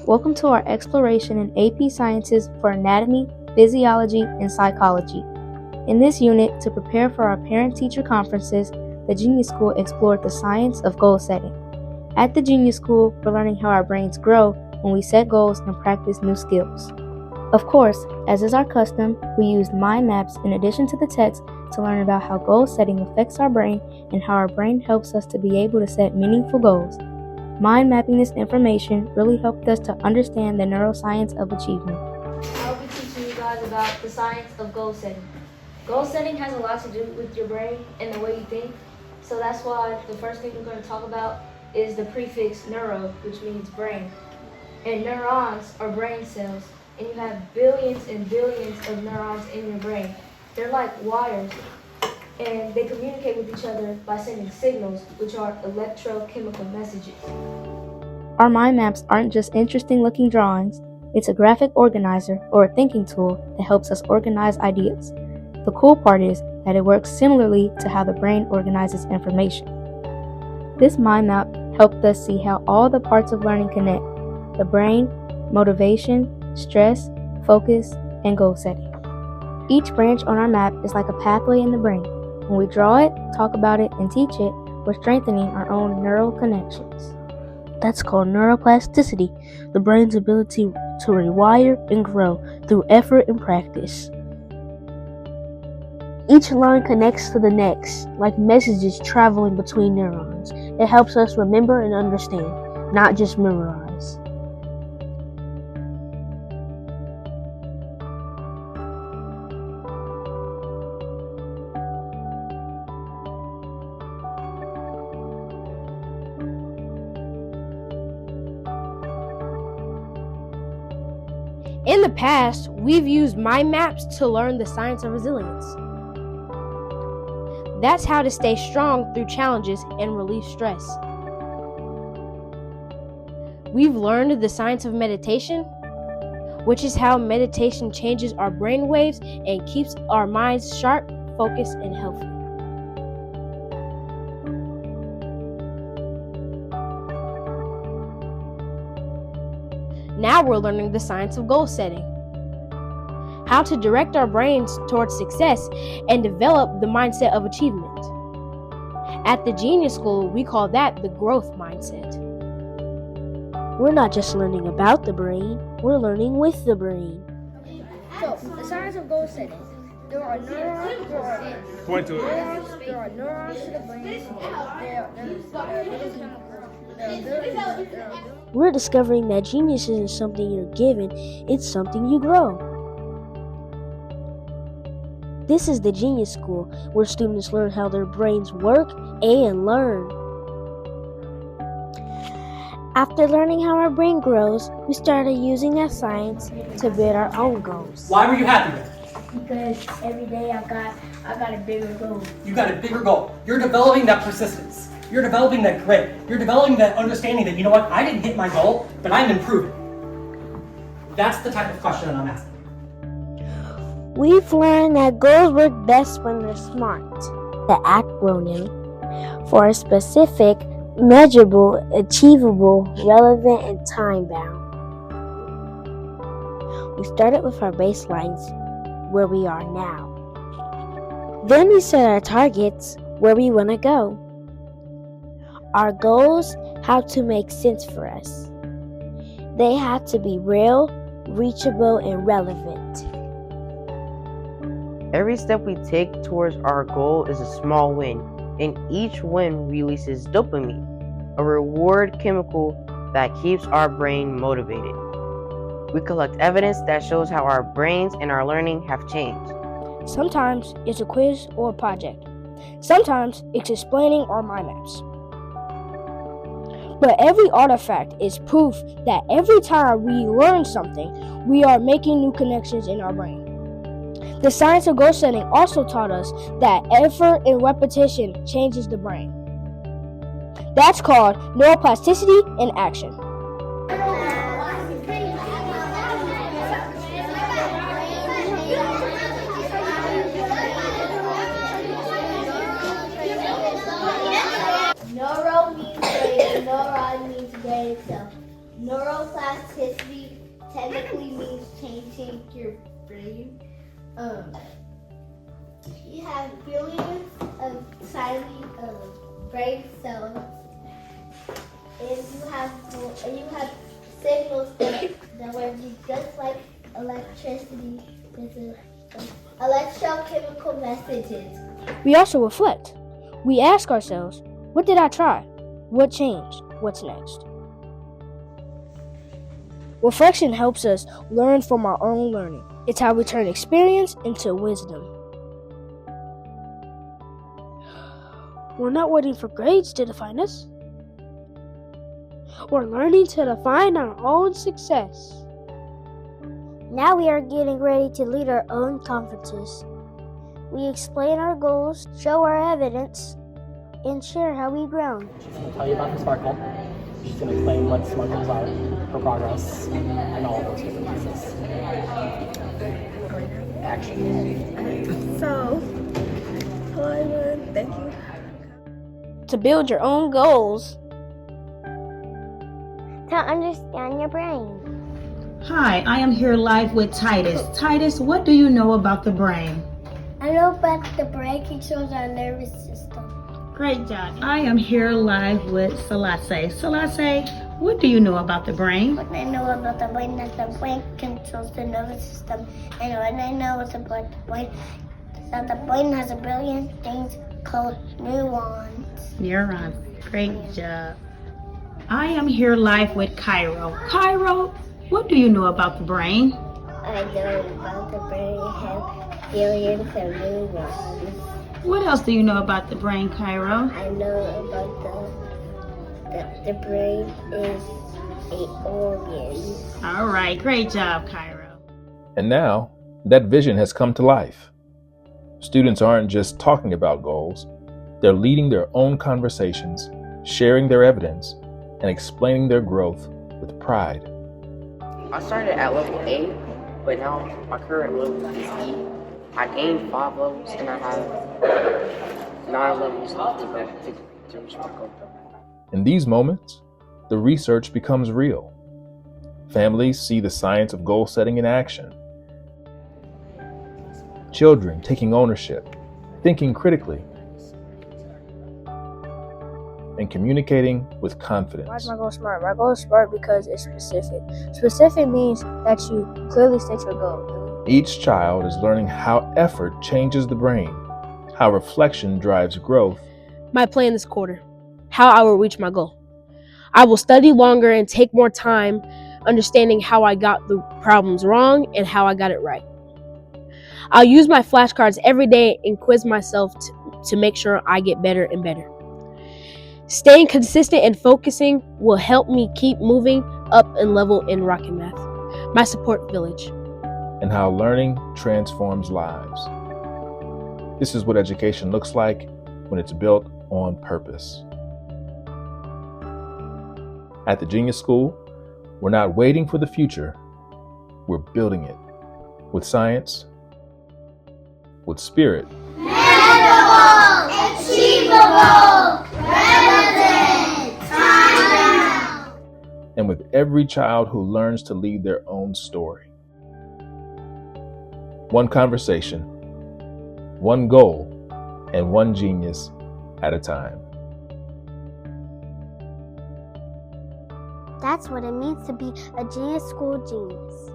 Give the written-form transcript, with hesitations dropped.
Welcome to our exploration in AP Sciences for Anatomy, Physiology, and Psychology. In this unit, to prepare for our parent-teacher conferences, the Genius School explored the science of goal setting. At the Genius School, we're learning how our brains grow when we set goals and practice new skills. Of course, as is our custom, we used mind maps in addition to the text to learn about how goal setting affects our brain and how our brain helps us to be able to set meaningful goals. Mind mapping this information really helped us to understand the neuroscience of achievement. I'll be teaching you guys about the science of goal setting. Goal setting has a lot to do with your brain and the way you think, so that's why the first thing we're going to talk about is the prefix neuro, which means brain. And neurons are brain cells, and you have billions and billions of neurons in your brain. They're like wires, and they communicate with each other by sending signals, which are electrochemical messages. Our mind maps aren't just interesting looking drawings, it's a graphic organizer or a thinking tool that helps us organize ideas. The cool part is that it works similarly to how the brain organizes information. This mind map helped us see how all the parts of learning connect: the brain, motivation, stress, focus, and goal setting. Each branch on our map is like a pathway in the brain. When we draw it, talk about it, and teach it, we're strengthening our own neural connections. That's called neuroplasticity, the brain's ability to rewire and grow through effort and practice. Each line connects to the next, like messages traveling between neurons. It helps us remember and understand, not just memorize. In the past, we've used mind maps to learn the science of resilience. That's how to stay strong through challenges and relieve stress. We've learned the science of meditation, which is how meditation changes our brain waves and keeps our minds sharp, focused, and healthy. Now we're learning the science of goal setting, how to direct our brains towards success and develop the mindset of achievement. At the Genius School, we call that the growth mindset. We're not just learning about the brain, we're learning with the brain. So, the science of goal setting. There are neurons to the brain. We're discovering that genius isn't something you're given, it's something you grow. This is the Genius School, where students learn how their brains work and learn. After learning how our brain grows, we started using that science to build our own goals. Why were you happy with it? Because every day I got a bigger goal. You got a bigger goal. You're developing that persistence. You're developing that grit. You're developing that understanding that, you know what, I didn't hit my goal, but I'm improving. That's the type of question that I'm asking. We've learned that goals work best when they're SMART, the acronym for specific, measurable, achievable, relevant, and time-bound. We started with our baselines, where we are now. Then we set our targets, where we want to go. Our goals have to make sense for us. They have to be real, reachable, and relevant. Every step we take towards our goal is a small win, and each win releases dopamine, a reward chemical that keeps our brain motivated. We collect evidence that shows how our brains and our learning have changed. Sometimes it's a quiz or a project. Sometimes it's explaining our mind maps. But every artifact is proof that every time we learn something, we are making new connections in our brain. The science of goal setting also taught us that effort and repetition changes the brain. That's called neuroplasticity in action. Neuro means brain, neuron means brain itself. Neuroplasticity technically means changing your brain. You have billions of tiny brain cells, and you have signals that work just like electricity. Electrochemical messages. We also reflect. We ask ourselves, what did I try? What changed? What's next? Reflection helps us learn from our own learning. It's how we turn experience into wisdom. We're not waiting for grades to define us. We're learning to define our own success. Now we are getting ready to lead our own conferences. We explain our goals, show our evidence, and share how we've grown. She's going to tell you about the sparkle. She's going to explain what sparkles are, her progress, and all of those different pieces. Action. So, hello everyone, thank you. To build your own goals, To understand your brain. Hi, I am here live with Titus. Titus, what do you know about the brain? I know about the brain controls our nervous system. Great job. I am here live with 𝐒𝐜𝐢𝐞𝐧𝐜. 𝐒𝐜𝐿𝐜𝐜, what do you know about the brain? What I know about the brain is the brain controls the nervous system. And what I know is about the brain is that the brain has a billion things called neurons. Neurons. Great job. I am here live with 𝐒𝐜𝐢𝐞𝐳. 𝐒𝐜𝐜𝐞, what do you know about the brain? I know about the brain has billions of neurons. What else do you know about the brain, 𝐒𝐜𝐢𝐞? I know about the brain is an organ. All right, great job, 𝐒𝐜𝐢𝐞. And now, that vision has come to life. Students aren't just talking about goals, they're leading their own conversations, sharing their evidence, and explaining their growth with pride. I started at level 8, but now my current level is E. I gained 5 levels and I have 9 levels left to reach my goal. In these moments, the research becomes real. Families see the science of goal setting in action. Children taking ownership, thinking critically, and communicating with why confidence. is my goal SMART? My goal is SMART because it's specific. Specific means that you clearly state your goal. Each child is learning how effort changes the brain, how reflection drives growth, My plan this quarter, how I will reach my goal. I will study longer and take more time understanding how I got the problems wrong and how I got it right. I'll use my flashcards every day and quiz myself to make sure I get better and better. Staying consistent and focusing will help me keep moving up in level in Rocket Math, my support village. and how learning transforms lives. This is what education looks like when it's built on purpose. At the Genius School, we're not waiting for the future, we're building it with science, with spirit, Achievable, relevant, time. and with every child who learns to lead their own story. One conversation, one goal, and one genius at a time. That's what it means to be a Genius School genius.